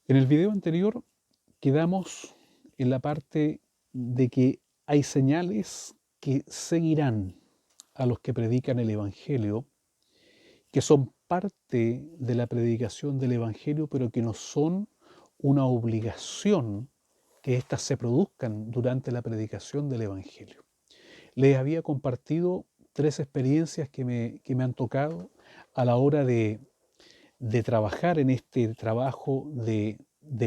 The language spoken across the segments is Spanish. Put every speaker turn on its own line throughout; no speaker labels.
En el video anterior quedamos en la parte de que hay señales que seguirán a los que predican el Evangelio, que son parte de la predicación del Evangelio, pero que no son una obligación que éstas se produzcan durante la predicación del Evangelio. Les había compartido tres experiencias que me han tocado a la hora de trabajar en este trabajo de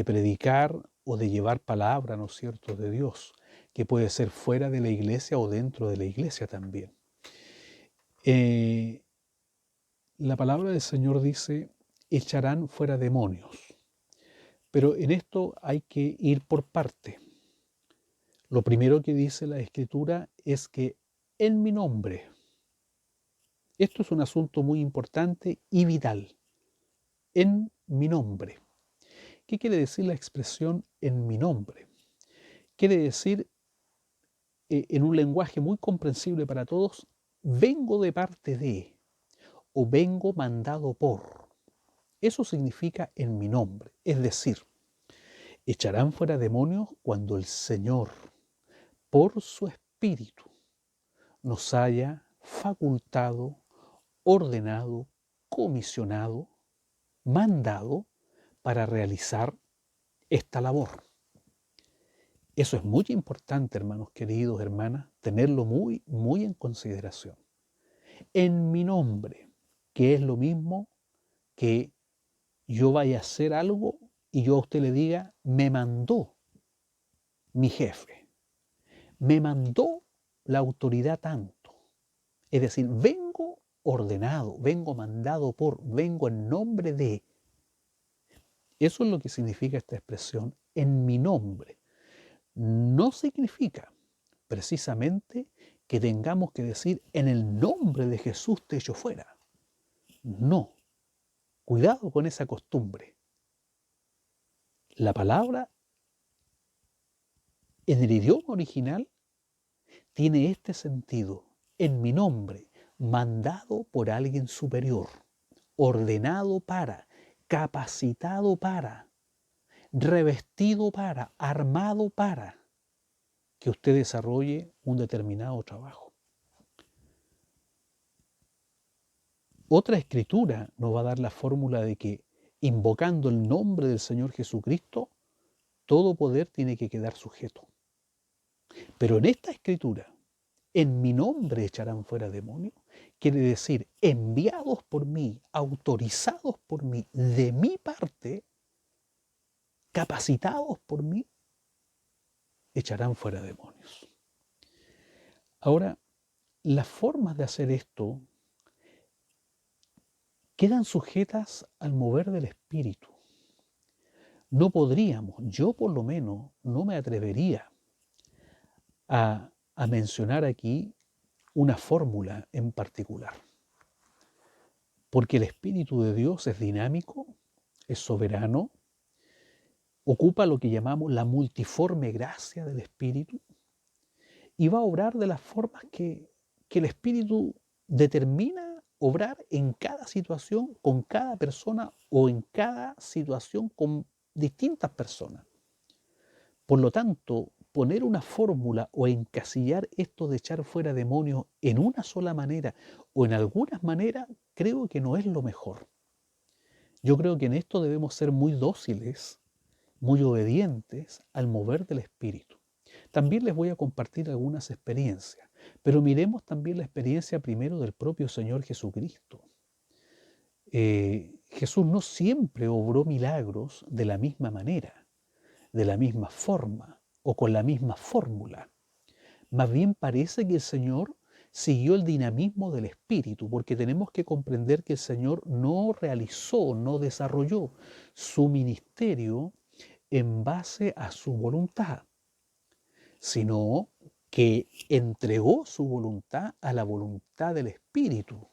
predicar o de llevar palabra, ¿no es cierto?, de Dios, que puede ser fuera de la iglesia o dentro de la iglesia también. Eh, la palabra del Señor dice, echarán fuera demonios, pero en esto hay que ir por parte. Lo primero que dice la Escritura es que en mi nombre, esto es un asunto muy importante y vital, en mi nombre. ¿Qué quiere decir la expresión en mi nombre? Quiere decir, en un lenguaje muy comprensible para todos, vengo de parte de o vengo mandado por. Eso significa en mi nombre. Es decir, echarán fuera demonios cuando el Señor, por su Espíritu, nos haya facultado, ordenado, comisionado, mandado para realizar esta labor. Eso es muy importante, hermanos queridos, hermanas, tenerlo muy, muy en consideración. En mi nombre, que es lo mismo que yo vaya a hacer algo y yo a usted le diga, me mandó mi jefe, me mandó la autoridad tanto. Es decir, vengo ordenado, vengo mandado por, vengo en nombre de. Eso es lo que significa esta expresión, en mi nombre. No significa precisamente que tengamos que decir en el nombre de Jesús te echo fuera. No, cuidado con esa costumbre. La palabra en el idioma original tiene este sentido, en mi nombre, mandado por alguien superior, ordenado para, capacitado para, revestido para, armado para que usted desarrolle un determinado trabajo. Otra escritura nos va a dar la fórmula de que invocando el nombre del Señor Jesucristo, todo poder tiene que quedar sujeto. Pero en esta escritura, en mi nombre echarán fuera demonios, quiere decir enviados por mí, autorizados por mí, de mi parte, capacitados por mí, echarán fuera demonios. Ahora, las formas de hacer esto quedan sujetas al mover del Espíritu. No podríamos, yo por lo menos no me atrevería a mencionar aquí una fórmula en particular, porque el Espíritu de Dios es dinámico, es soberano, ocupa lo que llamamos la multiforme gracia del Espíritu y va a obrar de las formas que el Espíritu determina obrar en cada situación, con cada persona o en cada situación con distintas personas. Por lo tanto, poner una fórmula o encasillar esto de echar fuera demonios en una sola manera o en algunas maneras, creo que no es lo mejor. Yo creo que en esto debemos ser muy dóciles, muy obedientes al mover del Espíritu. También les voy a compartir algunas experiencias, pero miremos también la experiencia primero del propio Señor Jesucristo. Jesús no siempre obró milagros de la misma manera, de la misma forma o con la misma fórmula. Más bien parece que el Señor siguió el dinamismo del Espíritu, porque tenemos que comprender que el Señor no realizó, no desarrolló su ministerio en base a su voluntad, sino que entregó su voluntad a la voluntad del Espíritu.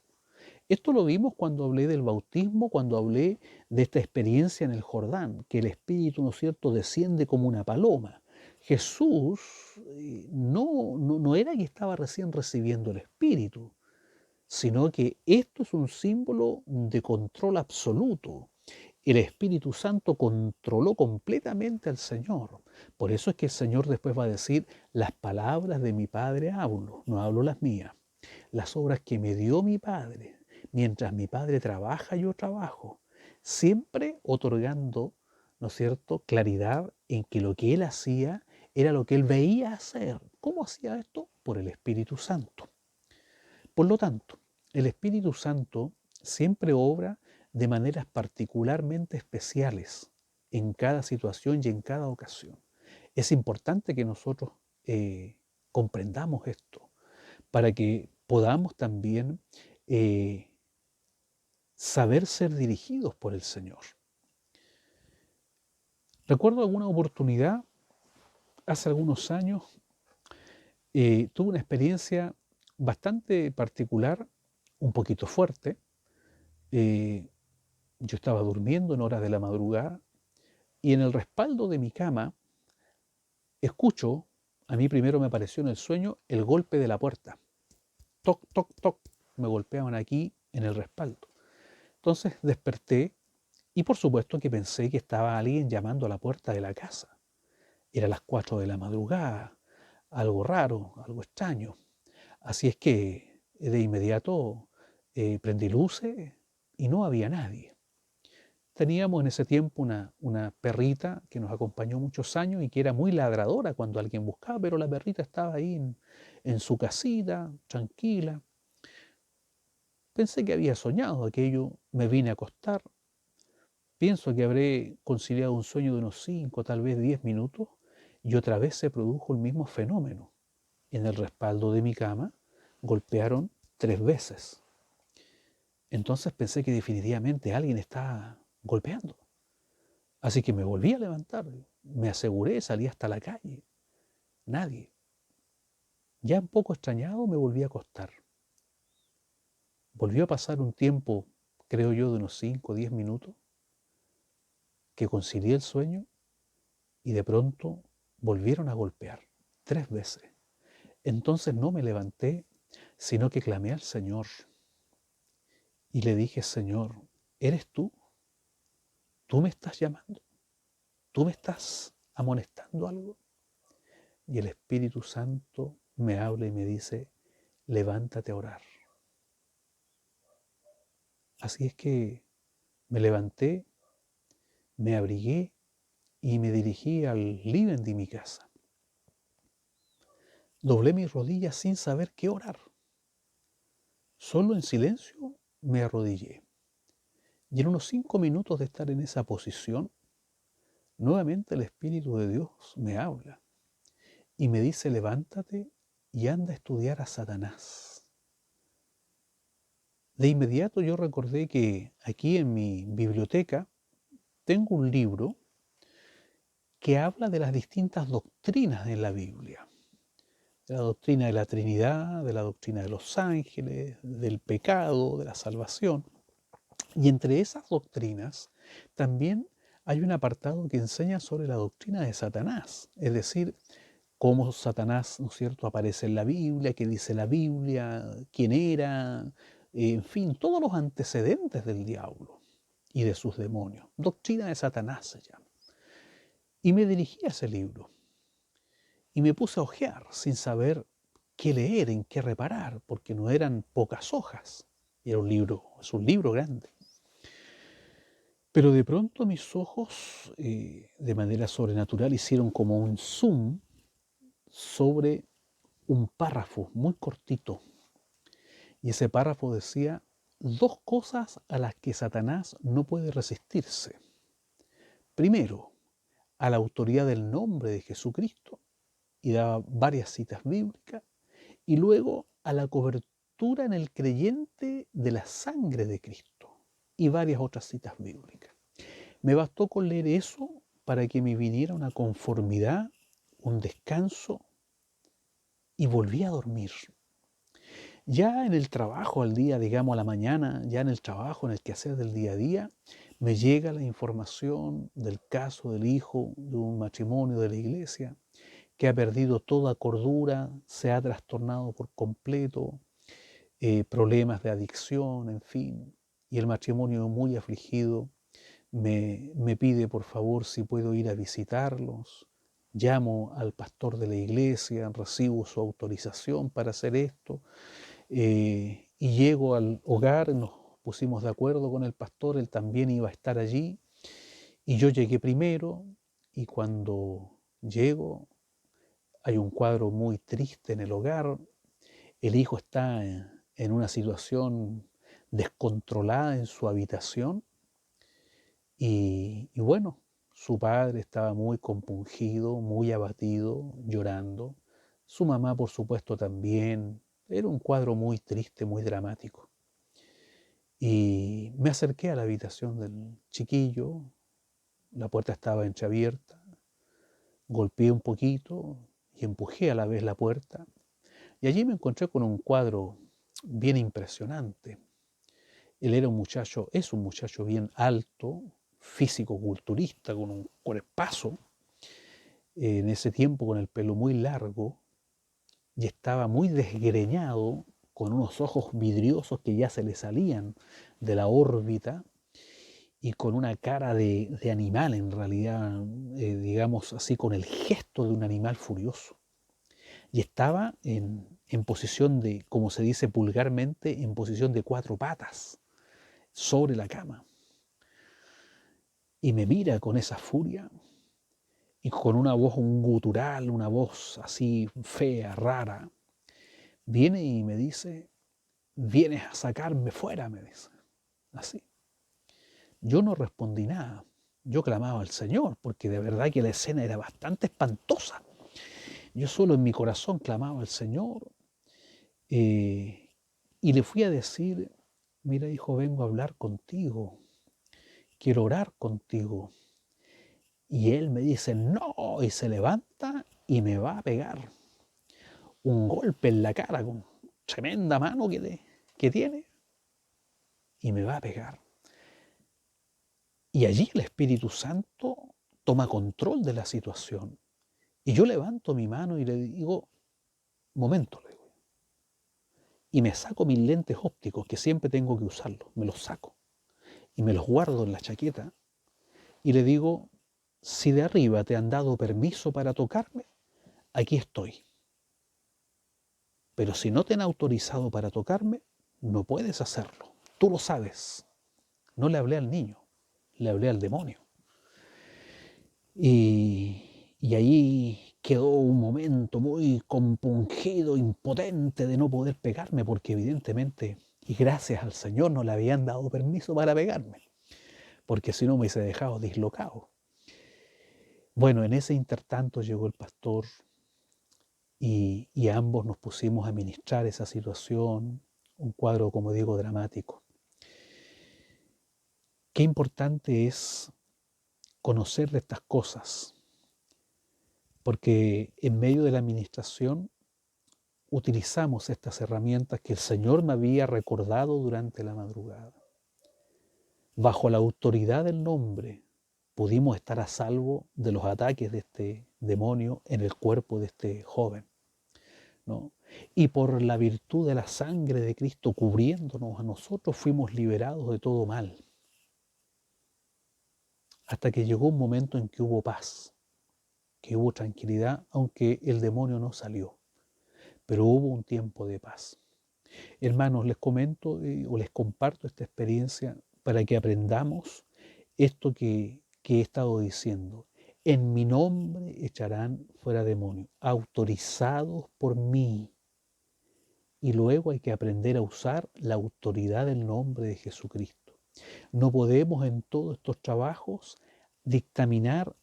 Esto lo vimos cuando hablé del bautismo, cuando hablé de esta experiencia en el Jordán, que el Espíritu, ¿no es cierto?, desciende como una paloma. Jesús no era que estaba recién recibiendo el Espíritu, sino que esto es un símbolo de control absoluto El Espíritu Santo controló completamente al Señor. Por eso es que el Señor después va a decir, las palabras de mi Padre hablo, no hablo las mías. Las obras que me dio mi Padre, mientras mi Padre trabaja, yo trabajo. Siempre otorgando, ¿no es cierto?, claridad en que lo que Él hacía era lo que Él veía hacer. ¿Cómo hacía esto? Por el Espíritu Santo. Por lo tanto, el Espíritu Santo siempre obra de maneras particularmente especiales en cada situación y en cada ocasión. Es importante que nosotros comprendamos esto para que podamos también saber ser dirigidos por el Señor. Recuerdo alguna oportunidad, hace algunos años, tuve una experiencia bastante particular, un poquito fuerte. Eh, yo estaba durmiendo en horas de la madrugada y en el respaldo de mi cama escucho, a mí primero me apareció en el sueño el golpe de la puerta. Toc, toc, toc, me golpeaban aquí en el respaldo. Entonces desperté y por supuesto que pensé que estaba alguien llamando a la puerta de la casa. Era las 4 de la madrugada, algo raro, algo extraño. Así es que de inmediato prendí luces y no había nadie. Teníamos en ese tiempo una perrita que nos acompañó muchos años y que era muy ladradora cuando alguien buscaba, pero la perrita estaba ahí en su casita, tranquila. Pensé que había soñado aquello, me vine a acostar. Pienso que habré conciliado un sueño de unos 5, tal vez 10 minutos, y otra vez se produjo el mismo fenómeno. En el respaldo de mi cama golpearon 3 veces. Entonces pensé que definitivamente alguien estaba golpeando. Así que me volví a levantar, me aseguré, salí hasta la calle. Nadie. Ya un poco extrañado me volví a acostar. Volvió a pasar un tiempo, creo yo, de unos 5 o 10 minutos, que concilié el sueño y de pronto volvieron a golpear 3 veces. Entonces no me levanté, sino que clamé al Señor y le dije, Señor, ¿eres tú? ¿Tú me estás llamando? ¿Tú me estás amonestando algo? Y el Espíritu Santo me habla y me dice, levántate a orar. Así es que me levanté, me abrigué y me dirigí al living de mi casa. Doblé mis rodillas sin saber qué orar. Solo en silencio me arrodillé. Y en unos 5 minutos de estar en esa posición, nuevamente el Espíritu de Dios me habla y me dice, levántate y anda a estudiar a Satanás. De inmediato yo recordé que aquí en mi biblioteca tengo un libro que habla de las distintas doctrinas en la Biblia. De la doctrina de la Trinidad, de la doctrina de los ángeles, del pecado, de la salvación. Y entre esas doctrinas también hay un apartado que enseña sobre la doctrina de Satanás, es decir, cómo Satanás, ¿no es cierto?, aparece en la Biblia, qué dice la Biblia, quién era, en fin, todos los antecedentes del diablo y de sus demonios. Doctrina de Satanás se llama. Y me dirigí a ese libro y me puse a hojear sin saber qué leer, en qué reparar, porque no eran pocas hojas, era un libro, es un libro grande. Pero de pronto mis ojos, de manera sobrenatural, hicieron como un zoom sobre un párrafo muy cortito. Y ese párrafo decía 2 cosas a las que Satanás no puede resistirse. Primero, a la autoridad del nombre de Jesucristo, y daba varias citas bíblicas, y luego a la cobertura en el creyente de la sangre de Cristo, y varias otras citas bíblicas. Me bastó con leer eso para que me viniera una conformidad, un descanso, y volví a dormir. Ya en el trabajo al día, digamos a la mañana, ya en el trabajo, en el quehacer del día a día, me llega la información del caso del hijo de un matrimonio de la iglesia que ha perdido toda cordura, se ha trastornado por completo, problemas de adicción, en fin, y el matrimonio muy afligido me pide por favor si puedo ir a visitarlos. Llamo al pastor de la iglesia, recibo su autorización para hacer esto, y llego al hogar, nos pusimos de acuerdo con el pastor, él también iba a estar allí, y yo llegué primero, y cuando llego hay un cuadro muy triste en el hogar. El hijo está en una situación descontrolada en su habitación y bueno, su padre estaba muy compungido, muy abatido, llorando. Su mamá, por supuesto, también. Era un cuadro muy triste, muy dramático. Y me acerqué a la habitación del chiquillo, la puerta estaba entreabierta, golpeé un poquito y empujé a la vez la puerta. Y allí me encontré con un cuadro bien impresionante. Él era un muchacho, es un muchacho bien alto, físico-culturista, con un cuerpazo, en ese tiempo con el pelo muy largo, y estaba muy desgreñado, con unos ojos vidriosos que ya se le salían de la órbita, y con una cara de animal en realidad, digamos así, con el gesto de un animal furioso. Y estaba en posición de, como se dice vulgarmente, en posición de 4 patas sobre la cama. Y me mira con esa furia y con una voz, un gutural, una voz así fea, rara. Viene y me dice, vienes a sacarme fuera, me dice, así. Yo no respondí nada. Yo clamaba al Señor, porque de verdad que la escena era bastante espantosa. Yo solo en mi corazón clamaba al Señor, eh, y le fui a decir, mira hijo, vengo a hablar contigo, quiero orar contigo. Y él me dice, no, y se levanta y me va a pegar un golpe en la cara con tremenda mano que tiene, y me va a pegar. Y allí el Espíritu Santo toma control de la situación. Y yo levanto mi mano y le digo, momento, le digo, y me saco mis lentes ópticos, que siempre tengo que usarlos, me los saco y me los guardo en la chaqueta, y le digo, si de arriba te han dado permiso para tocarme, aquí estoy. Pero si no te han autorizado para tocarme, no puedes hacerlo. Tú lo sabes. No le hablé al niño, le hablé al demonio. Y ahí quedó un momento muy compungido, impotente de no poder pegarme, porque evidentemente, y gracias al Señor, no le habían dado permiso para pegarme, porque si no me hubiese dejado dislocado. Bueno, en ese intertanto llegó el pastor y ambos nos pusimos a ministrar esa situación, un cuadro, como digo, dramático. Qué importante es conocer de estas cosas, porque en medio de la administración utilizamos estas herramientas que el Señor me había recordado durante la madrugada. Bajo la autoridad del nombre pudimos estar a salvo de los ataques de este demonio en el cuerpo de este joven, ¿no? Y por la virtud de la sangre de Cristo cubriéndonos a nosotros fuimos liberados de todo mal. Hasta que llegó un momento en que hubo paz, que hubo tranquilidad, aunque el demonio no salió, pero hubo un tiempo de paz. Hermanos, les comento o les comparto esta experiencia para que aprendamos esto que he estado diciendo. En mi nombre echarán fuera demonios, autorizados por mí. Y luego hay que aprender a usar la autoridad del nombre de Jesucristo. No podemos en todos estos trabajos dictaminar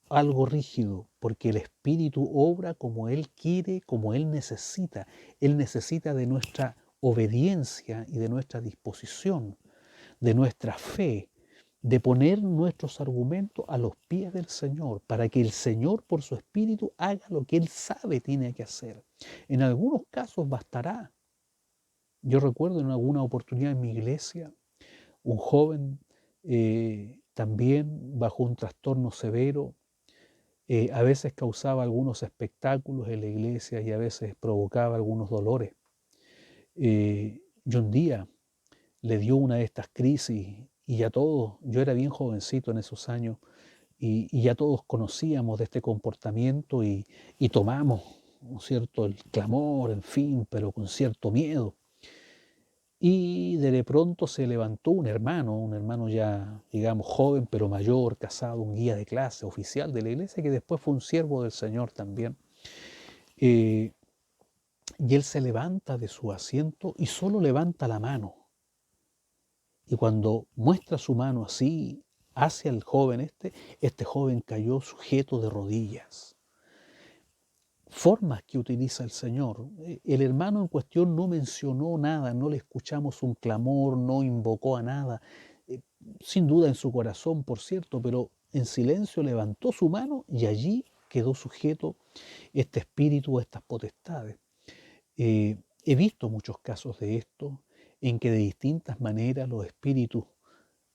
algo rígido, porque el Espíritu obra como Él quiere, como Él necesita. Él necesita de nuestra obediencia y de nuestra disposición, de nuestra fe, de poner nuestros argumentos a los pies del Señor, para que el Señor por su Espíritu haga lo que Él sabe tiene que hacer. En algunos casos bastará. Yo recuerdo en alguna oportunidad en mi iglesia, un joven también bajo un trastorno severo, a veces causaba algunos espectáculos en la iglesia y a veces provocaba algunos dolores. Y un día le dio una de estas crisis y ya todos, yo era bien jovencito en esos años, y ya todos conocíamos de este comportamiento y tomamos, ¿no es cierto?, el clamor, en fin, pero con cierto miedo. Y de pronto se levantó un hermano ya, digamos, joven, pero mayor, casado, un guía de clase, oficial de la iglesia, que después fue un siervo del Señor también. Eh, y él se levanta de su asiento y solo levanta la mano. Y cuando muestra su mano así hacia el joven este joven cayó sujeto de rodillas. Formas que utiliza el Señor. El hermano en cuestión no mencionó nada, no le escuchamos un clamor, no invocó a nada, sin duda en su corazón, por cierto, pero en silencio levantó su mano y allí quedó sujeto este espíritu, estas potestades. He visto muchos casos de esto, en que de distintas maneras los espíritus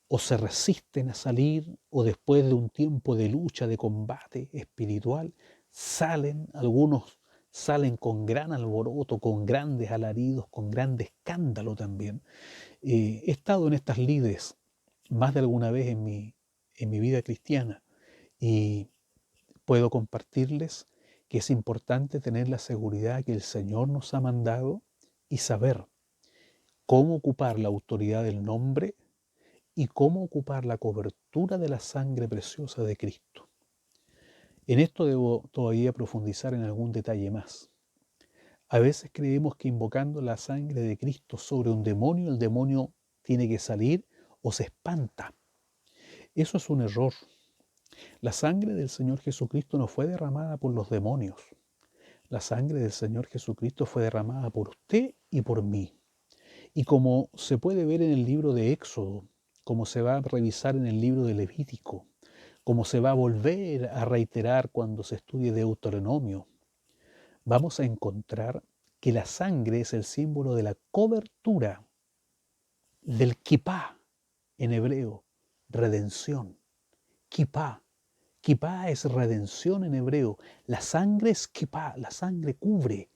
o se resisten a salir o después de un tiempo de lucha, de combate espiritual, salen, algunos salen con gran alboroto, con grandes alaridos, con grande escándalo también. He estado en estas lides más de alguna vez en mi vida cristiana y puedo compartirles que es importante tener la seguridad que el Señor nos ha mandado y saber cómo ocupar la autoridad del nombre y cómo ocupar la cobertura de la sangre preciosa de Cristo. En esto debo todavía profundizar en algún detalle más. A veces creemos que invocando la sangre de Cristo sobre un demonio, el demonio tiene que salir o se espanta. Eso es un error. La sangre del Señor Jesucristo no fue derramada por los demonios. La sangre del Señor Jesucristo fue derramada por usted y por mí. Y como se puede ver en el libro de Éxodo, como se va a revisar en el libro de Levítico, como se va a volver a reiterar cuando se estudie Deuteronomio, vamos a encontrar que la sangre es el símbolo de la cobertura, del kipá en hebreo, redención. Kipá. Kipá es redención en hebreo. La sangre es kipá, la sangre cubre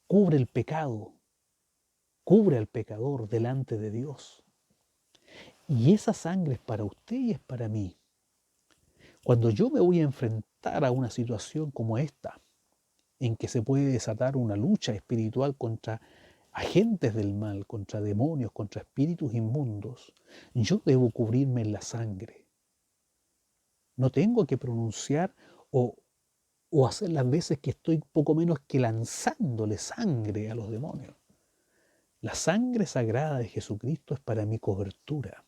el pecado, cubre al pecador delante de Dios. Y esa sangre es para usted y es para mí. Cuando yo me voy a enfrentar a una situación como esta, en que se puede desatar una lucha espiritual contra agentes del mal, contra demonios, contra espíritus inmundos, yo debo cubrirme en la sangre. No tengo que pronunciar o hacer las veces que estoy poco menos que lanzándole sangre a los demonios. La sangre sagrada de Jesucristo es para mi cobertura.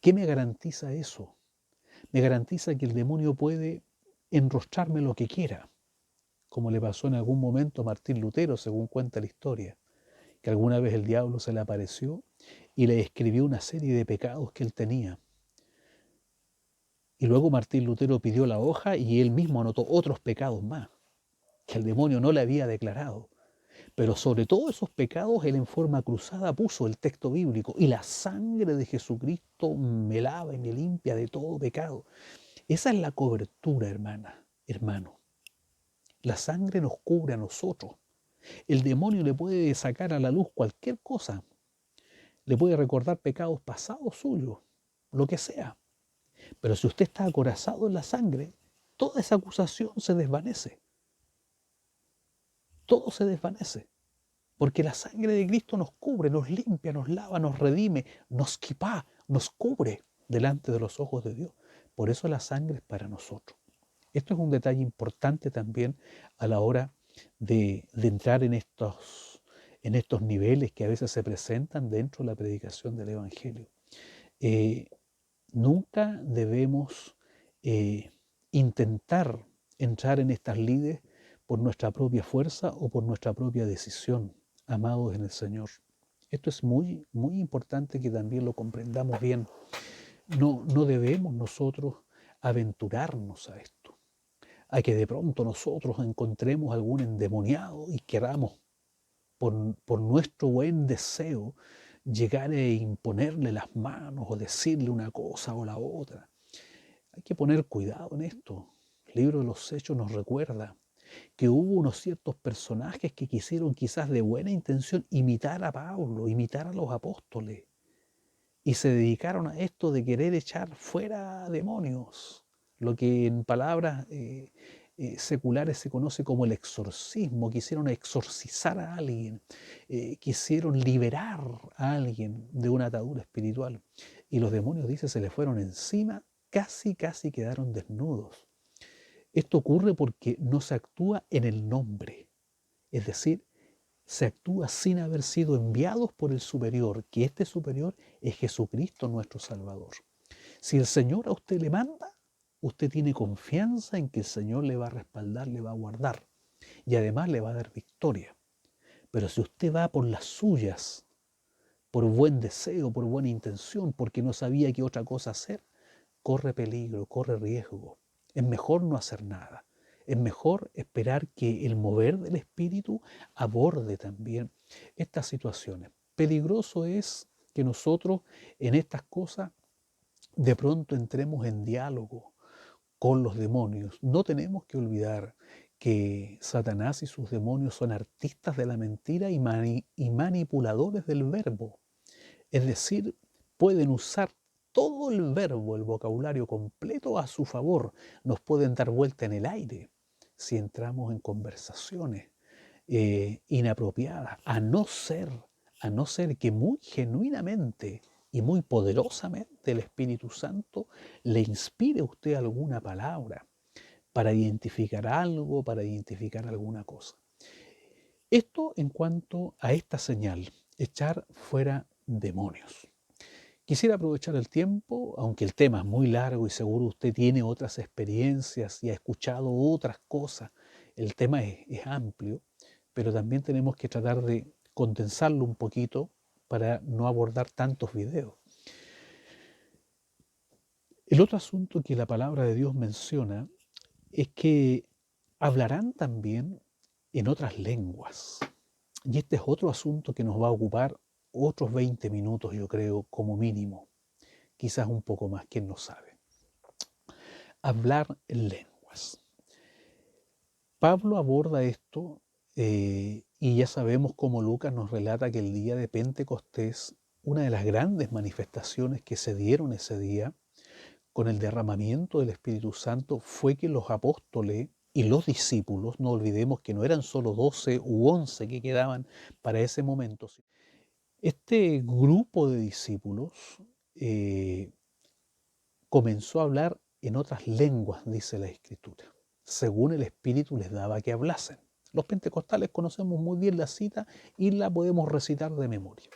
¿Qué me garantiza eso? Me garantiza que el demonio puede enrostrarme lo que quiera, como le pasó en algún momento a Martín Lutero, según cuenta la historia, que alguna vez el diablo se le apareció y le escribió una serie de pecados que él tenía. Y luego Martín Lutero pidió la hoja y él mismo anotó otros pecados más, que el demonio no le había declarado. Pero sobre todos esos pecados, él en forma cruzada puso el texto bíblico, y la sangre de Jesucristo me lava y me limpia de todo pecado. Esa es la cobertura, hermana, hermano. La sangre nos cubre a nosotros. El demonio le puede sacar a la luz cualquier cosa, le puede recordar pecados pasados suyos, lo que sea. Pero si usted está acorazado en la sangre, toda esa acusación se desvanece. Todo se desvanece. Porque la sangre de Cristo nos cubre, nos limpia, nos lava, nos redime, nos quipá, nos cubre delante de los ojos de Dios. Por eso la sangre es para nosotros. Esto es un detalle importante también a la hora de entrar en estos niveles que a veces se presentan dentro de la predicación del Evangelio. Eh, Nunca debemos intentar entrar en estas lides por nuestra propia fuerza o por nuestra propia decisión, amados en el Señor. Esto es muy, muy importante que también lo comprendamos bien. No debemos nosotros aventurarnos a esto, a que de pronto nosotros encontremos algún endemoniado y queramos, por nuestro buen deseo, llegar a imponerle las manos o decirle una cosa o la otra. Hay que poner cuidado en esto. El libro de los Hechos nos recuerda que hubo unos ciertos personajes que quisieron quizás de buena intención imitar a Pablo, imitar a los apóstoles. y se dedicaron a esto de querer echar fuera demonios, lo que en palabras seculares se conoce como el exorcismo. Quisieron exorcizar a alguien, quisieron liberar a alguien de una atadura espiritual. Y los demonios, dice, se le fueron encima, casi quedaron desnudos. Esto ocurre porque no se actúa en el nombre, es decir, se actúa sin haber sido enviados por el superior, que este superior es Jesucristo nuestro Salvador. Si el Señor a usted le manda, usted tiene confianza en que el Señor le va a respaldar, le va a guardar y además le va a dar victoria. Pero si usted va por las suyas, por buen deseo, por buena intención, porque no sabía qué otra cosa hacer, corre peligro, corre riesgo. Es mejor no hacer nada. Es mejor esperar que el mover del Espíritu aborde también estas situaciones. Peligroso es que nosotros en estas cosas de pronto entremos en diálogo con los demonios. No tenemos que olvidar que Satanás y sus demonios son artistas de la mentira y manipuladores del verbo. Es decir, pueden usar todo el verbo, el vocabulario completo a su favor. Nos pueden dar vuelta en el aire si entramos en conversaciones inapropiadas, a no ser que muy genuinamente y muy poderosamente el Espíritu Santo le inspire a usted alguna palabra para identificar algo, para identificar alguna cosa. Esto en cuanto a esta señal, echar fuera demonios. Quisiera aprovechar el tiempo, aunque el tema es muy largo y seguro usted tiene otras experiencias y ha escuchado otras cosas, el tema es amplio, pero también tenemos que tratar de condensarlo un poquito para no abordar tantos videos. El otro asunto que la palabra de Dios menciona es que hablarán también en otras lenguas. Y este es otro asunto que nos va a ocupar otros 20 minutos, yo creo, como mínimo. Quizás un poco más, quién no sabe. Hablar en lenguas. Pablo aborda esto y ya sabemos cómo Lucas nos relata que el día de Pentecostés, una de las grandes manifestaciones que se dieron ese día con el derramamiento del Espíritu Santo fue que los apóstoles y los discípulos, no olvidemos que no eran solo 12 u 11 que quedaban para ese momento, este grupo de discípulos comenzó a hablar en otras lenguas, dice la Escritura, según el Espíritu les daba que hablasen. Los pentecostales conocemos muy bien la cita y la podemos recitar de memoria.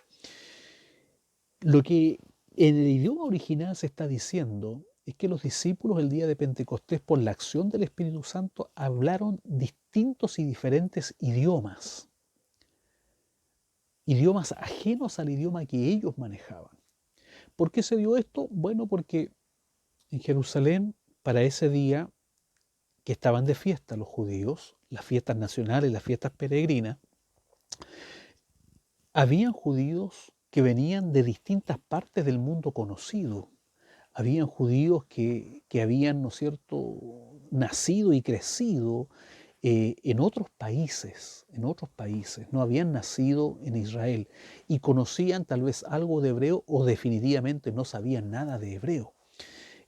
Lo que en el idioma original se está diciendo es que los discípulos el día de Pentecostés, por la acción del Espíritu Santo, hablaron distintos y diferentes idiomas, idiomas ajenos al idioma que ellos manejaban. ¿Por qué se dio esto? Bueno, porque en Jerusalén, para ese día que estaban de fiesta los judíos, las fiestas nacionales, las fiestas peregrinas, habían judíos que venían de distintas partes del mundo conocido. Habían judíos que habían, ¿no es cierto?, nacido y crecido en otros países, no habían nacido en Israel y conocían tal vez algo de hebreo o definitivamente no sabían nada de hebreo.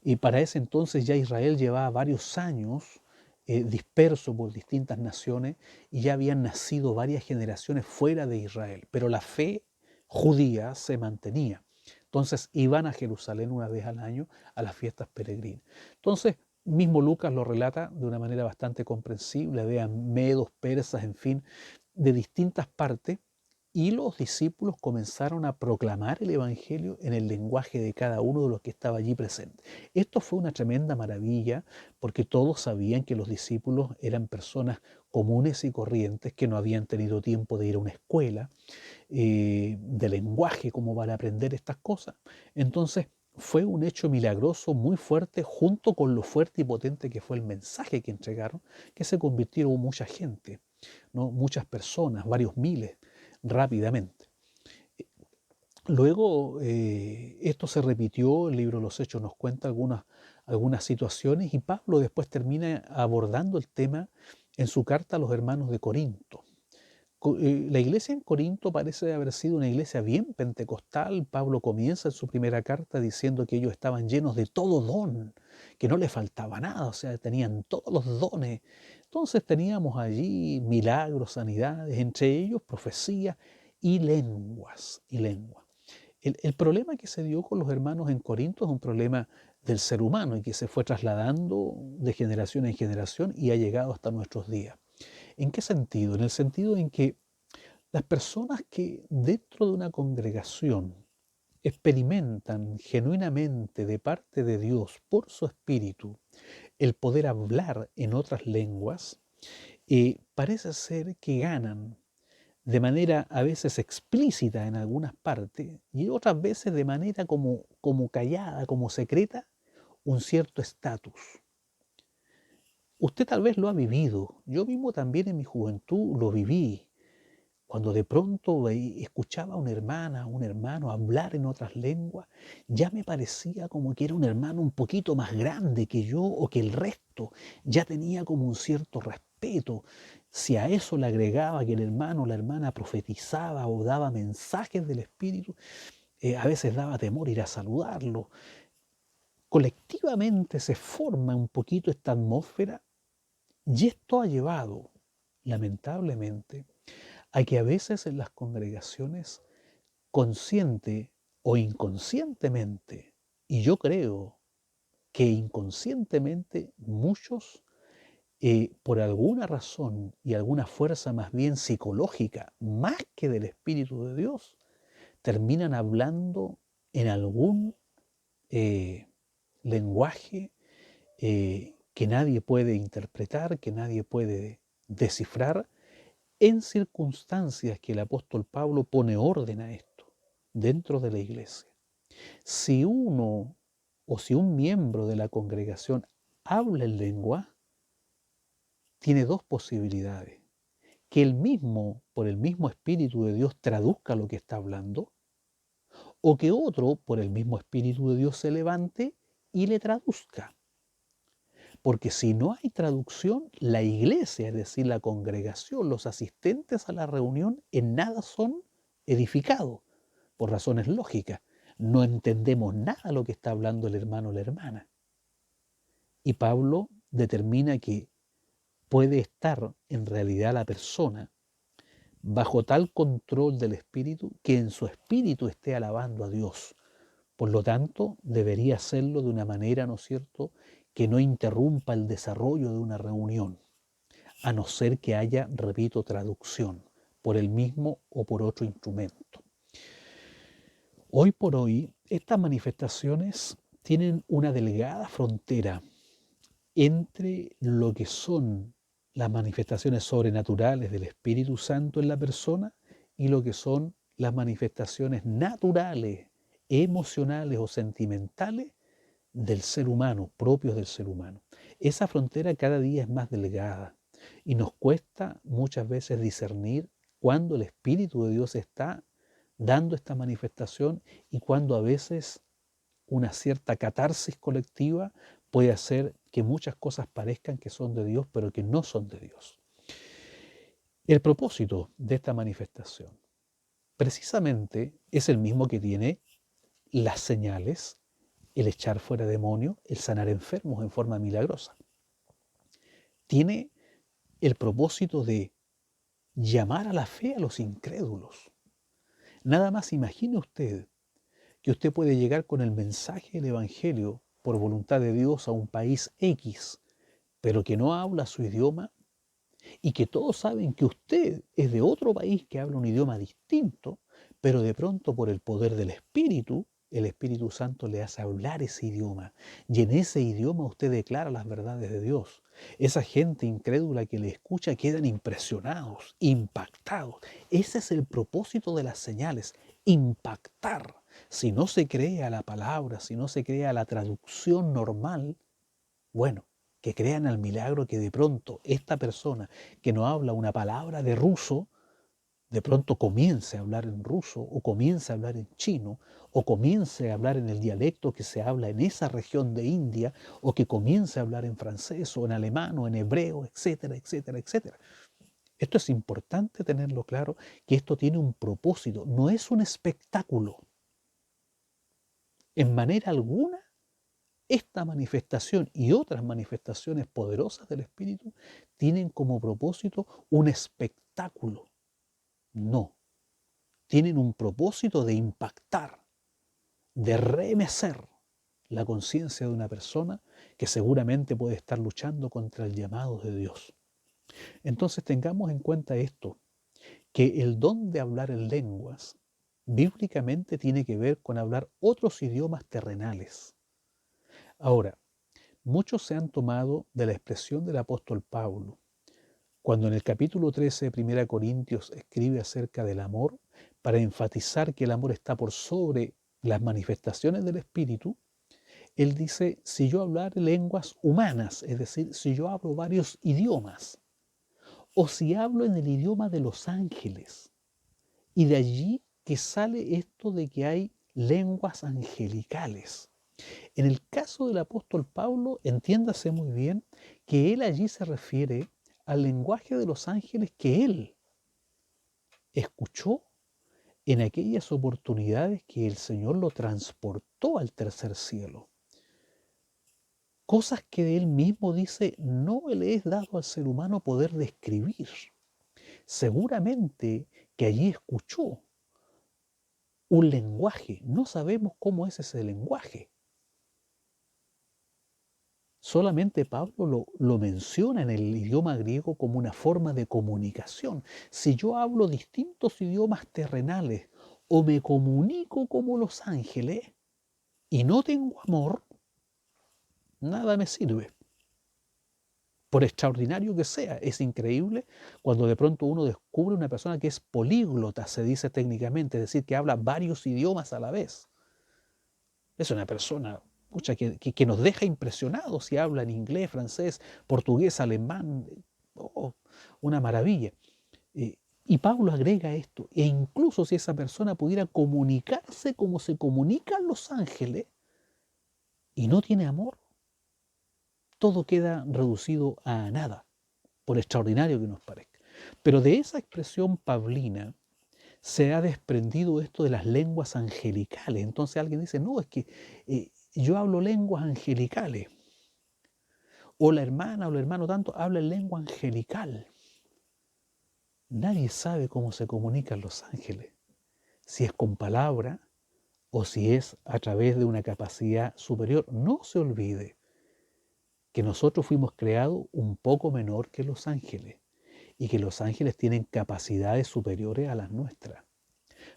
Y para ese entonces ya Israel llevaba varios años disperso por distintas naciones y ya habían nacido varias generaciones fuera de Israel, pero la fe judía se mantenía. Entonces iban a Jerusalén una vez al año a las fiestas peregrinas. Entonces, mismo Lucas lo relata de una manera bastante comprensible, vean medos, persas, en fin, de distintas partes, y los discípulos comenzaron a proclamar el Evangelio en el lenguaje de cada uno de los que estaba allí presente. Esto fue una tremenda maravilla porque todos sabían que los discípulos eran personas comunes y corrientes que no habían tenido tiempo de ir a una escuela de lenguaje como para aprender estas cosas. Entonces fue un hecho milagroso muy fuerte junto con lo fuerte y potente que fue el mensaje que entregaron, que se convirtieron mucha gente, ¿no? Muchas personas, varios miles rápidamente. Luego esto se repitió, el libro de los Hechos nos cuenta algunas situaciones y Pablo después termina abordando el tema en su carta a los hermanos de Corinto. La iglesia en Corinto parece haber sido una iglesia bien pentecostal. Pablo comienza en su primera carta diciendo que ellos estaban llenos de todo don, que no les faltaba nada, o sea, tenían todos los dones. Entonces teníamos allí milagros, sanidades, entre ellos profecía y lenguas, y lenguas. El problema que se dio con los hermanos en Corinto es un problema del ser humano y que se fue trasladando de generación en generación y ha llegado hasta nuestros días. ¿En qué sentido? En el sentido en que las personas que dentro de una congregación experimentan genuinamente de parte de Dios por su espíritu el poder hablar en otras lenguas, parece ser que ganan de manera a veces explícita en algunas partes y otras veces de manera como callada, como secreta, un cierto estatus. Usted tal vez lo ha vivido, yo mismo también en mi juventud lo viví, cuando de pronto escuchaba a una hermana, a un hermano hablar en otras lenguas, ya me parecía como que era un hermano un poquito más grande que yo o que el resto, ya tenía como un cierto respeto. Si a eso le agregaba que el hermano o la hermana profetizaba o daba mensajes del Espíritu, a veces daba temor ir a saludarlo. Colectivamente se forma un poquito esta atmósfera y esto ha llevado, lamentablemente, a que a veces en las congregaciones, consciente o inconscientemente, y yo creo que inconscientemente muchos, por alguna razón y alguna fuerza más bien psicológica, más que del Espíritu de Dios, terminan hablando en algún eh, lenguaje que nadie puede interpretar, que nadie puede descifrar, en circunstancias que el apóstol Pablo pone orden a esto dentro de la iglesia. Si uno o si un miembro de la congregación habla en lengua, tiene dos posibilidades. Que él mismo, por el mismo Espíritu de Dios, traduzca lo que está hablando, o que otro, por el mismo Espíritu de Dios, se levante y le traduzca. Porque si no hay traducción, la iglesia, es decir, la congregación, los asistentes a la reunión, en nada son edificados, por razones lógicas. No entendemos nada de lo que está hablando el hermano o la hermana. Y Pablo determina que puede estar en realidad la persona bajo tal control del espíritu que en su espíritu esté alabando a Dios. Por lo tanto, debería hacerlo de una manera, ¿no es cierto?, que no interrumpa el desarrollo de una reunión, a no ser que haya, repito, traducción por el mismo o por otro instrumento. Hoy por hoy, estas manifestaciones tienen una delgada frontera entre lo que son las manifestaciones sobrenaturales del Espíritu Santo en la persona y lo que son las manifestaciones naturales, emocionales o sentimentales del ser humano, propios del ser humano. Esa frontera cada día es más delgada y nos cuesta muchas veces discernir cuándo el Espíritu de Dios está dando esta manifestación y cuándo a veces una cierta catarsis colectiva puede hacer que muchas cosas parezcan que son de Dios, pero que no son de Dios. El propósito de esta manifestación precisamente es el mismo que tiene las señales, el echar fuera demonios, el sanar enfermos en forma milagrosa. Tiene el propósito de llamar a la fe a los incrédulos. Nada más imagine usted que usted puede llegar con el mensaje del Evangelio por voluntad de Dios a un país X, pero que no habla su idioma y que todos saben que usted es de otro país que habla un idioma distinto, pero de pronto por el poder del Espíritu, el Espíritu Santo le hace hablar ese idioma y en ese idioma usted declara las verdades de Dios. Esa gente incrédula que le escucha quedan impresionados, impactados. Ese es el propósito de las señales, impactar. Si no se cree a la palabra, si no se cree a la traducción normal, bueno, que crean al milagro que de pronto esta persona que no habla una palabra de ruso, de pronto comience a hablar en ruso o comience a hablar en chino o comience a hablar en el dialecto que se habla en esa región de India o que comience a hablar en francés o en alemán o en hebreo, etcétera, etcétera, etcétera. Esto es importante tenerlo claro, que esto tiene un propósito, no es un espectáculo. En manera alguna, esta manifestación y otras manifestaciones poderosas del Espíritu tienen como propósito un espectáculo. No, tienen un propósito de impactar, de remecer la conciencia de una persona que seguramente puede estar luchando contra el llamado de Dios. Entonces tengamos en cuenta esto, que el don de hablar en lenguas bíblicamente tiene que ver con hablar otros idiomas terrenales. Ahora, muchos se han tomado de la expresión del apóstol Pablo, cuando en el capítulo 13 de Primera Corintios escribe acerca del amor, para enfatizar que el amor está por sobre las manifestaciones del Espíritu. Él dice, si yo hablar lenguas humanas, es decir, si yo hablo varios idiomas, o si hablo en el idioma de los ángeles, y de allí que sale esto de que hay lenguas angelicales. En el caso del apóstol Pablo, entiéndase muy bien que él allí se refiere al lenguaje de los ángeles que él escuchó en aquellas oportunidades que el Señor lo transportó al tercer cielo. Cosas que él mismo dice, no le es dado al ser humano poder describir. Seguramente que allí escuchó un lenguaje, no sabemos cómo es ese lenguaje. Solamente Pablo lo menciona en el idioma griego como una forma de comunicación. Si yo hablo distintos idiomas terrenales o me comunico como los ángeles y no tengo amor, nada me sirve. Por extraordinario que sea, es increíble cuando de pronto uno descubre una persona que es políglota, se dice técnicamente, es decir, que habla varios idiomas a la vez. Es una persona que nos deja impresionados si habla en inglés, francés, portugués, alemán. Oh, una maravilla. Y Pablo agrega esto, e incluso si esa persona pudiera comunicarse como se comunican los ángeles y no tiene amor, todo queda reducido a nada, por extraordinario que nos parezca. Pero de esa expresión paulina se ha desprendido esto de las lenguas angelicales. Entonces alguien dice, no, es que yo hablo lenguas angelicales. O la hermana o el hermano tanto habla en lengua angelical. Nadie sabe cómo se comunican los ángeles, si es con palabra o si es a través de una capacidad superior. No se olvide que nosotros fuimos creados un poco menor que los ángeles y que los ángeles tienen capacidades superiores a las nuestras.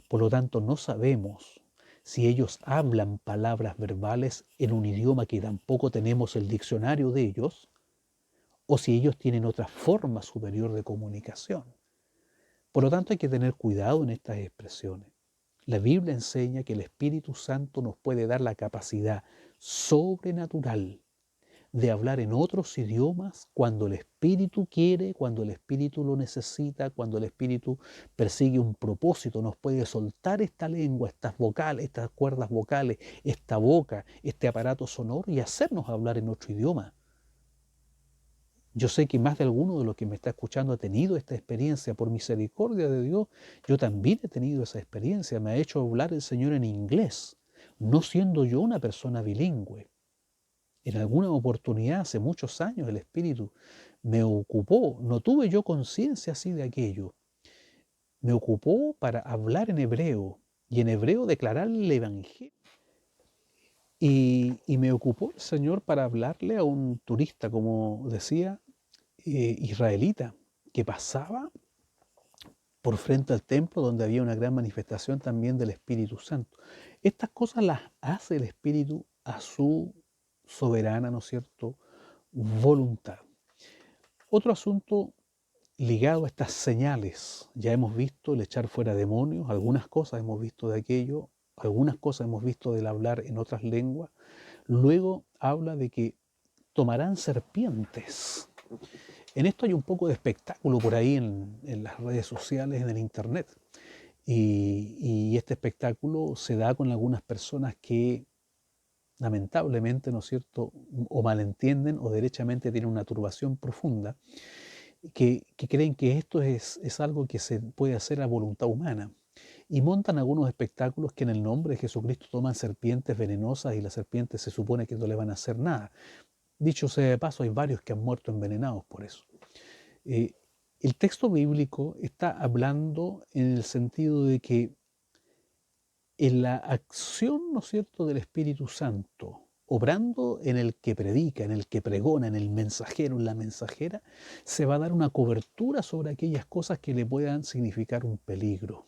Por lo tanto, no sabemos si ellos hablan palabras verbales en un idioma que tampoco tenemos el diccionario de ellos, o si ellos tienen otra forma superior de comunicación. Por lo tanto, hay que tener cuidado en estas expresiones. La Biblia enseña que el Espíritu Santo nos puede dar la capacidad sobrenatural de hablar en otros idiomas cuando el Espíritu quiere, cuando el Espíritu lo necesita, cuando el Espíritu persigue un propósito. Nos puede soltar esta lengua, estas vocales, estas cuerdas vocales, esta boca, este aparato sonoro y hacernos hablar en otro idioma. Yo sé que más de alguno de los que me está escuchando ha tenido esta experiencia. Por misericordia de Dios, yo también he tenido esa experiencia. Me ha hecho hablar el Señor en inglés, no siendo yo una persona bilingüe. En alguna oportunidad, hace muchos años, el Espíritu me ocupó, no tuve yo conciencia así de aquello, me ocupó para hablar en hebreo y en hebreo declarar el Evangelio. Y me ocupó el Señor para hablarle a un turista, como decía, israelita, que pasaba por frente al templo donde había una gran manifestación también del Espíritu Santo. Estas cosas las hace el Espíritu a su soberana, ¿no es cierto?, voluntad. Otro asunto ligado a estas señales, ya hemos visto el echar fuera demonios, algunas cosas hemos visto de aquello, algunas cosas hemos visto del hablar en otras lenguas. Luego habla de que tomarán serpientes. En esto hay un poco de espectáculo por ahí en las redes sociales, en el internet. Y este espectáculo se da con algunas personas que lamentablemente, ¿no es cierto?, o malentienden o derechamente tienen una turbación profunda que creen que esto es algo que se puede hacer a voluntad humana. Y montan algunos espectáculos que en el nombre de Jesucristo toman serpientes venenosas y las serpientes se supone que no le van a hacer nada. Dicho sea de paso, hay varios que han muerto envenenados por eso. Eh, el texto bíblico está hablando en el sentido de que en la acción, ¿no es cierto?, del Espíritu Santo, obrando en el que predica, en el que pregona, en el mensajero, en la mensajera, se va a dar una cobertura sobre aquellas cosas que le puedan significar un peligro.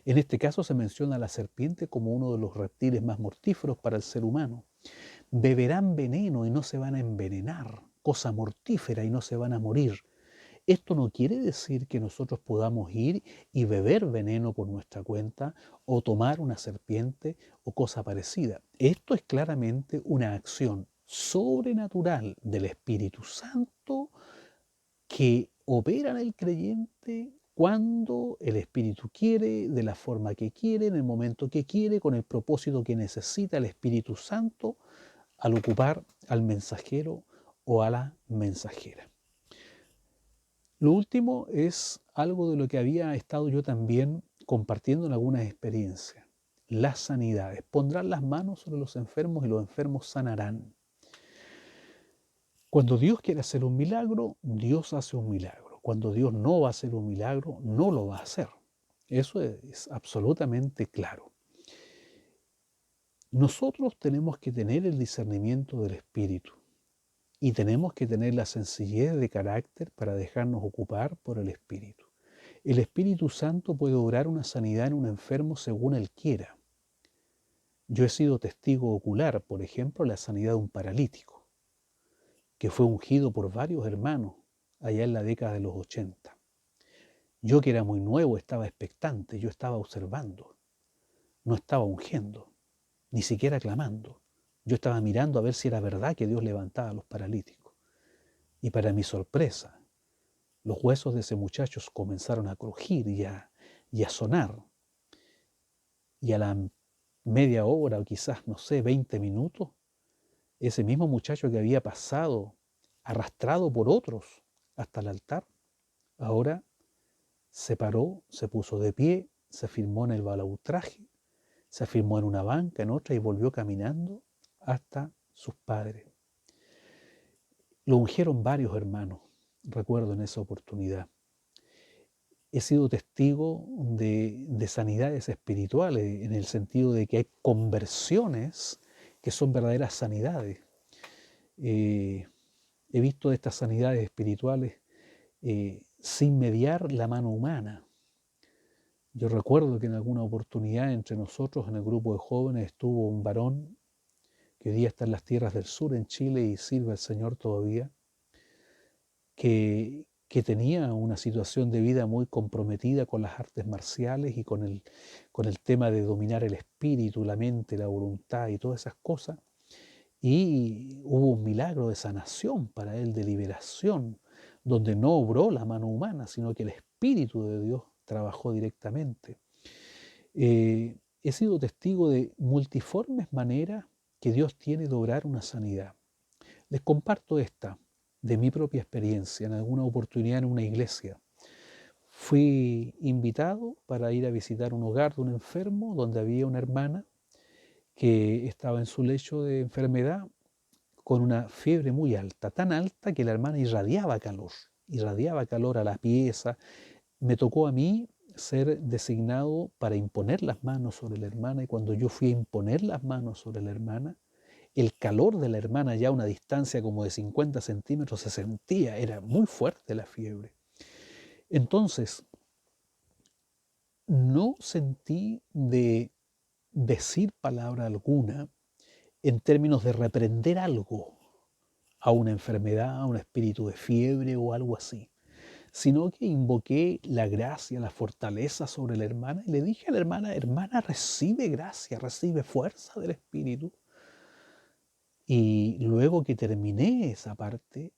En este caso se menciona a la serpiente como uno de los reptiles más mortíferos para el ser humano. Beberán veneno y no se van a envenenar, cosa mortífera y no se van a morir. Esto no quiere decir que nosotros podamos ir y beber veneno por nuestra cuenta o tomar una serpiente o cosa parecida. Esto es claramente una acción sobrenatural del Espíritu Santo que opera en el creyente cuando el Espíritu quiere, de la forma que quiere, en el momento que quiere, con el propósito que necesita el Espíritu Santo al ocupar al mensajero o a la mensajera. Lo último es algo de lo que había estado yo también compartiendo en algunas experiencias. Las sanidades. Pondrán las manos sobre los enfermos y los enfermos sanarán. Cuando Dios quiere hacer un milagro, Dios hace un milagro. Cuando Dios no va a hacer un milagro, no lo va a hacer. Eso es absolutamente claro. Nosotros tenemos que tener el discernimiento del Espíritu y tenemos que tener la sencillez de carácter para dejarnos ocupar por el Espíritu. El Espíritu Santo puede obrar una sanidad en un enfermo según Él quiera. Yo he sido testigo ocular, por ejemplo, la sanidad de un paralítico, que fue ungido por varios hermanos allá en la década de los 80. Yo, que era muy nuevo, estaba expectante, yo estaba observando, no estaba ungiendo, ni siquiera clamando. Yo estaba mirando a ver si era verdad que Dios levantaba a los paralíticos. Y para mi sorpresa, los huesos de ese muchacho comenzaron a crujir y a sonar. Y a la media hora o quizás, no sé, 20 minutos, ese mismo muchacho que había pasado arrastrado por otros hasta el altar, ahora se paró, se puso de pie, se afirmó en el balaustraje, se afirmó en una banca, en otra, y volvió caminando hasta sus padres. Lo ungieron varios hermanos, recuerdo en esa oportunidad. He sido testigo de sanidades espirituales, en el sentido de que hay conversiones que son verdaderas sanidades. He visto estas sanidades espirituales sin mediar la mano humana. Yo recuerdo que en alguna oportunidad entre nosotros, en el grupo de jóvenes, estuvo un varón que hoy día está en las tierras del sur, en Chile, y sirve al Señor todavía, que tenía una situación de vida muy comprometida con las artes marciales y con el tema de dominar el espíritu, la mente, la voluntad y todas esas cosas. Y hubo un milagro de sanación para él, de liberación, donde no obró la mano humana, sino que el Espíritu de Dios trabajó directamente. He sido testigo de multiformes maneras que Dios tiene de obrar una sanidad. Les comparto esta de mi propia experiencia. En alguna oportunidad en una iglesia fui invitado para ir a visitar un hogar de un enfermo donde había una hermana que estaba en su lecho de enfermedad con una fiebre muy alta, tan alta que la hermana irradiaba calor a la pieza. Me tocó a mí ser designado para imponer las manos sobre la hermana, y cuando yo fui a imponer las manos sobre la hermana, el calor de la hermana ya a una distancia como de 50 centímetros se sentía, era muy fuerte la fiebre. Entonces, no sentí de decir palabra alguna en términos de reprender algo, a una enfermedad, a un espíritu de fiebre o algo así, sino que invoqué la gracia, la fortaleza sobre la hermana y le dije a la hermana: hermana, recibe gracia, recibe fuerza del Espíritu. Y luego que terminé esa parte,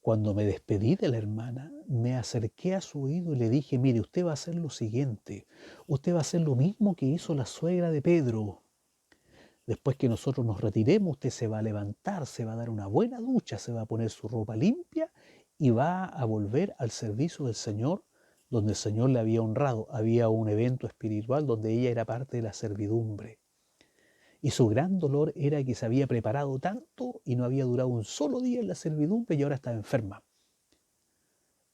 cuando me despedí de la hermana, me acerqué a su oído y le dije: mire, usted va a hacer lo siguiente, usted va a hacer lo mismo que hizo la suegra de Pedro. Después que nosotros nos retiremos, usted se va a levantar, se va a dar una buena ducha, se va a poner su ropa limpia y va a volver al servicio del Señor, donde el Señor le había honrado. Había un evento espiritual donde ella era parte de la servidumbre. Y su gran dolor era que se había preparado tanto y no había durado un solo día en la servidumbre y ahora estaba enferma.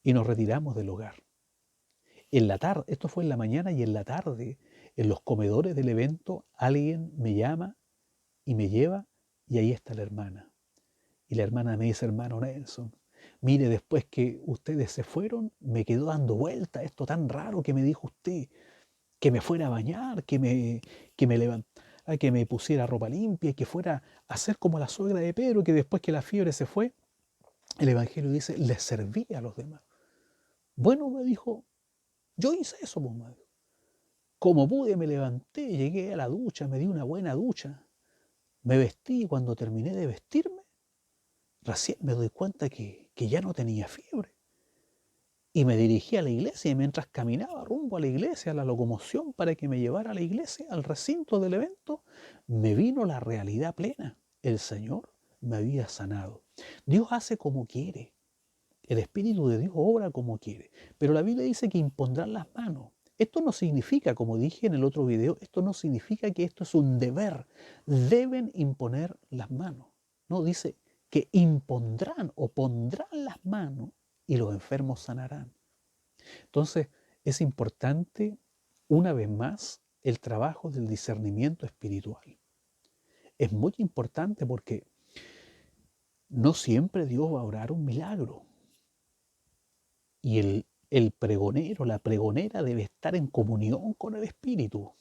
Y nos retiramos del hogar. En la tarde, esto fue en la mañana, y en la tarde, en los comedores del evento, alguien me llama y me lleva, y ahí está la hermana. Y la hermana me dice: hermano Nelson, mire, después que ustedes se fueron, me quedó dando vuelta esto tan raro que me dijo usted, que me fuera a bañar, que me levantara, que me pusiera ropa limpia y que fuera a ser como la suegra de Pedro, que después que la fiebre se fue, el Evangelio dice, le servía a los demás. Bueno, me dijo, yo hice eso, pues, madre. Como pude, me levanté, llegué a la ducha, me di una buena ducha, me vestí y cuando terminé de vestirme, recién me doy cuenta que ya no tenía fiebre. Y me dirigí a la iglesia y mientras caminaba rumbo a la iglesia, a la locomoción para que me llevara a la iglesia, al recinto del evento, me vino la realidad plena. El Señor me había sanado. Dios hace como quiere. El Espíritu de Dios obra como quiere. Pero la Biblia dice que impondrán las manos. Esto no significa, como dije en el otro video, esto no significa que esto es un deber. Deben imponer las manos. No, dice que impondrán o pondrán las manos y los enfermos sanarán. Entonces, es importante, una vez más, el trabajo del discernimiento espiritual. Es muy importante porque no siempre Dios va a orar un milagro. Y el pregonero, la pregonera debe estar en comunión con el Espíritu,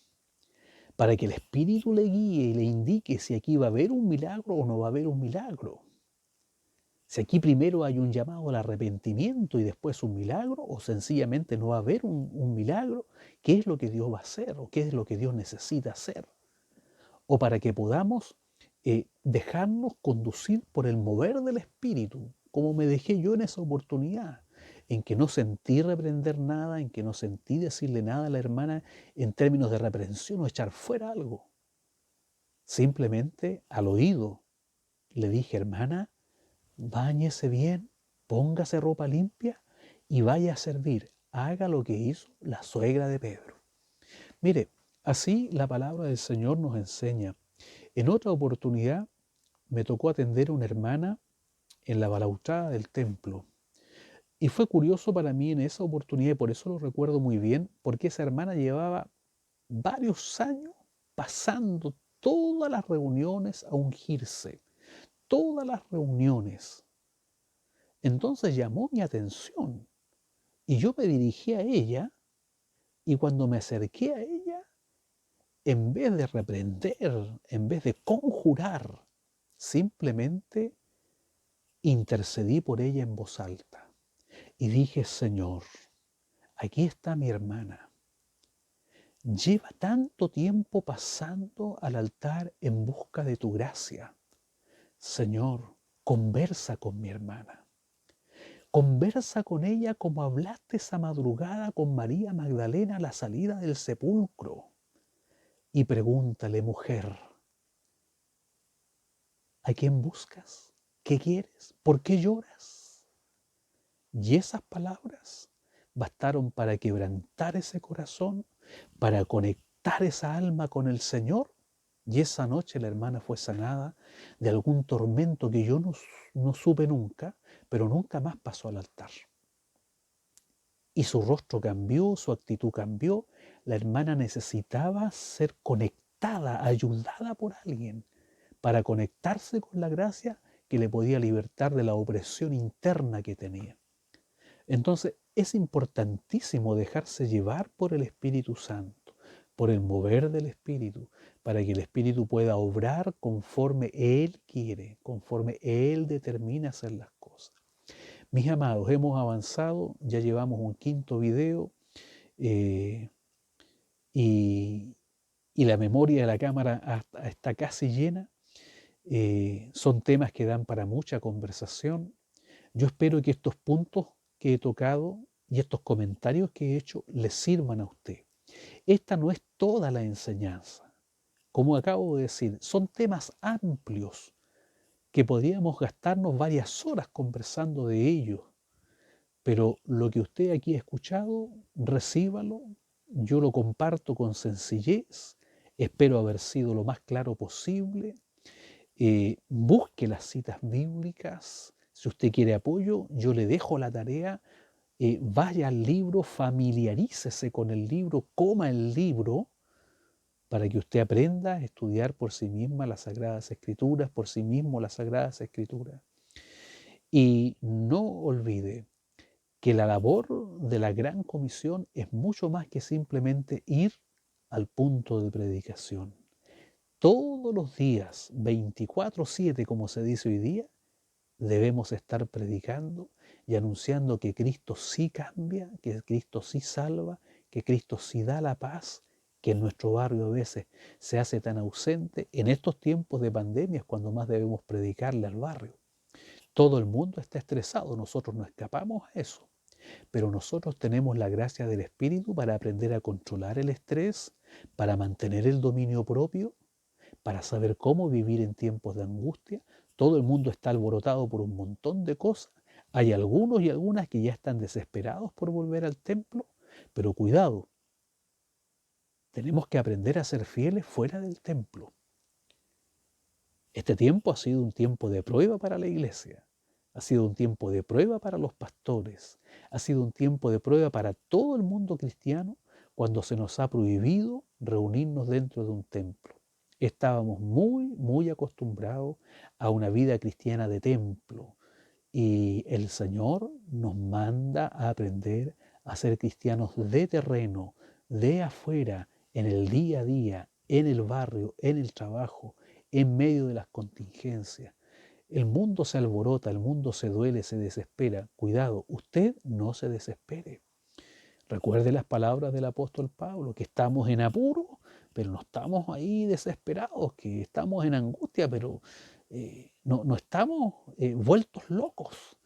para que el Espíritu le guíe y le indique si aquí va a haber un milagro o no va a haber un milagro. Si aquí primero hay un llamado al arrepentimiento y después un milagro, o sencillamente no va a haber un milagro, ¿qué es lo que Dios va a hacer o qué es lo que Dios necesita hacer? O para que podamos dejarnos conducir por el mover del Espíritu, como me dejé yo en esa oportunidad, en que no sentí reprender nada, en que no sentí decirle nada a la hermana en términos de reprensión o echar fuera algo. Simplemente al oído le dije: hermana, báñese bien, póngase ropa limpia y vaya a servir. Haga lo que hizo la suegra de Pedro. Mire, así la palabra del Señor nos enseña. En otra oportunidad me tocó atender a una hermana en la balaustrada del templo. Y fue curioso para mí en esa oportunidad, y por eso lo recuerdo muy bien, porque esa hermana llevaba varios años pasando todas las reuniones a ungirse, todas las reuniones. Entonces llamó mi atención y yo me dirigí a ella y cuando me acerqué a ella, en vez de reprender, en vez de conjurar, simplemente intercedí por ella en voz alta y dije: Señor, aquí está mi hermana. Lleva tanto tiempo pasando al altar en busca de tu gracia. Señor, conversa con mi hermana. Conversa con ella como hablaste esa madrugada con María Magdalena a la salida del sepulcro. Y pregúntale: mujer, ¿a quién buscas? ¿Qué quieres? ¿Por qué lloras? Y esas palabras bastaron para quebrantar ese corazón, para conectar esa alma con el Señor. Y esa noche la hermana fue sanada de algún tormento que yo no supe nunca, pero nunca más pasó al altar. Y su rostro cambió, su actitud cambió. La hermana necesitaba ser conectada, ayudada por alguien, para conectarse con la gracia que le podía libertar de la opresión interna que tenía. Entonces es importantísimo dejarse llevar por el Espíritu Santo, por el mover del Espíritu, para que el Espíritu pueda obrar conforme Él quiere, conforme Él determina hacer las cosas. Mis amados, hemos avanzado, ya llevamos un quinto video eh, y, y la memoria de la cámara está casi llena. Son temas que dan para mucha conversación. Yo espero que estos puntos que he tocado y estos comentarios que he hecho les sirvan a usted. Esta no es toda la enseñanza. Como acabo de decir, son temas amplios que podríamos gastarnos varias horas conversando de ellos. pero lo que usted aquí ha escuchado, recíbalo, yo lo comparto con sencillez, espero haber sido lo más claro posible. Busque las citas bíblicas, si usted quiere apoyo, yo le dejo la tarea, vaya al libro, familiarícese con el libro, coma el libro, para que usted aprenda a estudiar por sí misma las Sagradas Escrituras, por sí mismo las Sagradas Escrituras. Y no olvide que la labor de la Gran Comisión es mucho más que simplemente ir al punto de predicación. Todos los días, 24/7, como se dice hoy día, debemos estar predicando y anunciando que Cristo sí cambia, que Cristo sí salva, que Cristo sí da la paz, que en nuestro barrio a veces se hace tan ausente. En estos tiempos de pandemia es cuando más debemos predicarle al barrio. Todo el mundo está estresado, nosotros no escapamos a eso, pero nosotros tenemos la gracia del Espíritu para aprender a controlar el estrés, para mantener el dominio propio, para saber cómo vivir en tiempos de angustia. Todo el mundo está alborotado por un montón de cosas. Hay algunos y algunas que ya están desesperados por volver al templo, pero cuidado, tenemos que aprender a ser fieles fuera del templo. Este tiempo ha sido un tiempo de prueba para la iglesia, ha sido un tiempo de prueba para los pastores, ha sido un tiempo de prueba para todo el mundo cristiano cuando se nos ha prohibido reunirnos dentro de un templo. Estábamos muy acostumbrados a una vida cristiana de templo y el Señor nos manda a aprender a ser cristianos de terreno, de afuera, en el día a día, en el barrio, en el trabajo, en medio de las contingencias. El mundo se alborota, el mundo se duele, se desespera. Cuidado, usted no se desespere. Recuerde las palabras del apóstol Pablo, que estamos en apuro, pero no estamos ahí desesperados, que estamos en angustia, pero no estamos vueltos locos,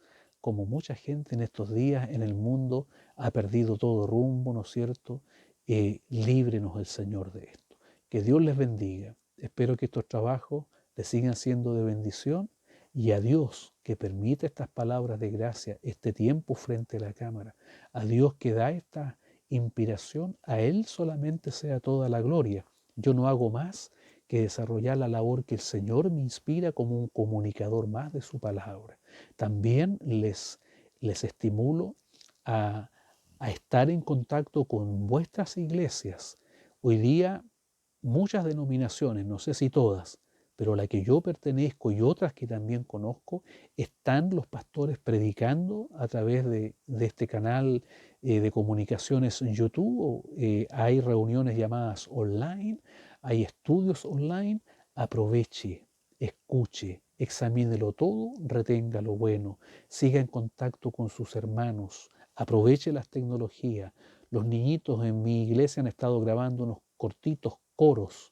como mucha gente en estos días en el mundo ha perdido todo rumbo, ¿no es cierto? Líbrenos el Señor de esto. Que Dios les bendiga. Espero que estos trabajos les sigan siendo de bendición y a Dios que permite estas palabras de gracia, este tiempo frente a la cámara, a Dios que da esta inspiración, a Él solamente sea toda la gloria. Yo no hago más que desarrollar la labor que el Señor me inspira como un comunicador más de su palabra. También les estimulo a, a estar en contacto con vuestras iglesias. Hoy día muchas denominaciones, no sé si todas, pero la que yo pertenezco y otras que también conozco, están los pastores predicando a través de este canal de comunicaciones en YouTube. Hay reuniones llamadas online, hay estudios online. Aproveche, escuche, examínelo todo, retenga lo bueno, siga en contacto con sus hermanos, aproveche las tecnologías. Los niñitos en mi iglesia han estado grabando unos cortitos coros.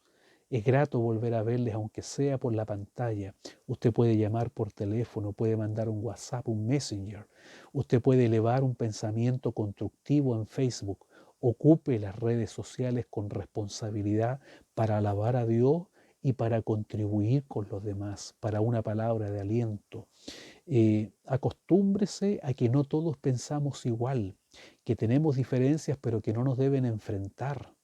Es grato volver a verles, aunque sea por la pantalla. Usted puede llamar por teléfono, puede mandar un WhatsApp, un Messenger. Usted puede elevar un pensamiento constructivo en Facebook. Ocupe las redes sociales con responsabilidad para alabar a Dios y para contribuir con los demás, para una palabra de aliento. Acostúmbrese a que no todos pensamos igual, que tenemos diferencias pero que no nos deben enfrentar.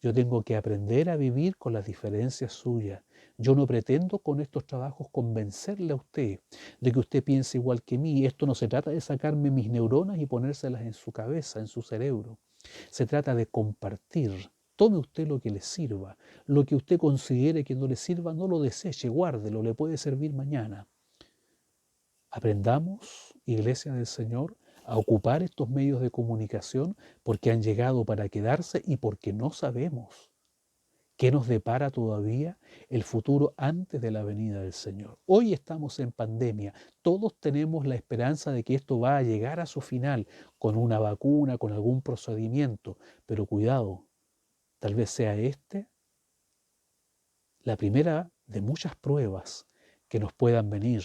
Yo tengo que aprender a vivir con las diferencias suyas. Yo no pretendo con estos trabajos convencerle a usted de que usted piense igual que mí. Esto no se trata de sacarme mis neuronas y ponérselas en su cabeza, en su cerebro. Se trata de compartir. Tome usted lo que le sirva. Lo que usted considere que no le sirva, no lo deseche, guárdelo, le puede servir mañana. Aprendamos, Iglesia del Señor, a ocupar estos medios de comunicación porque han llegado para quedarse y porque no sabemos qué nos depara todavía el futuro antes de la venida del Señor. Hoy estamos en pandemia, todos tenemos la esperanza de que esto va a llegar a su final con una vacuna, con algún procedimiento, pero cuidado, tal vez sea la primera de muchas pruebas que nos puedan venir,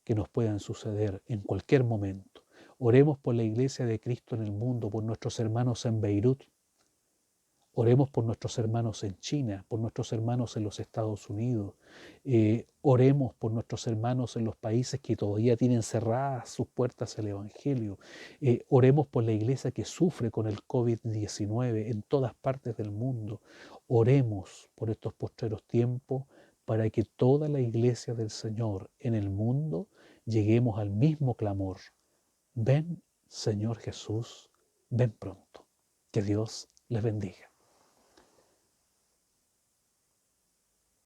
que nos puedan suceder en cualquier momento. Oremos por la iglesia de Cristo en el mundo, por nuestros hermanos en Beirut. Oremos por nuestros hermanos en China, por nuestros hermanos en los Estados Unidos. Oremos por nuestros hermanos en los países que todavía tienen cerradas sus puertas al Evangelio. Oremos por la iglesia que sufre con el COVID-19 en todas partes del mundo. Oremos por estos postreros tiempos para que toda la iglesia del Señor en el mundo lleguemos al mismo clamor. Ven, Señor Jesús, ven pronto. Que Dios les bendiga.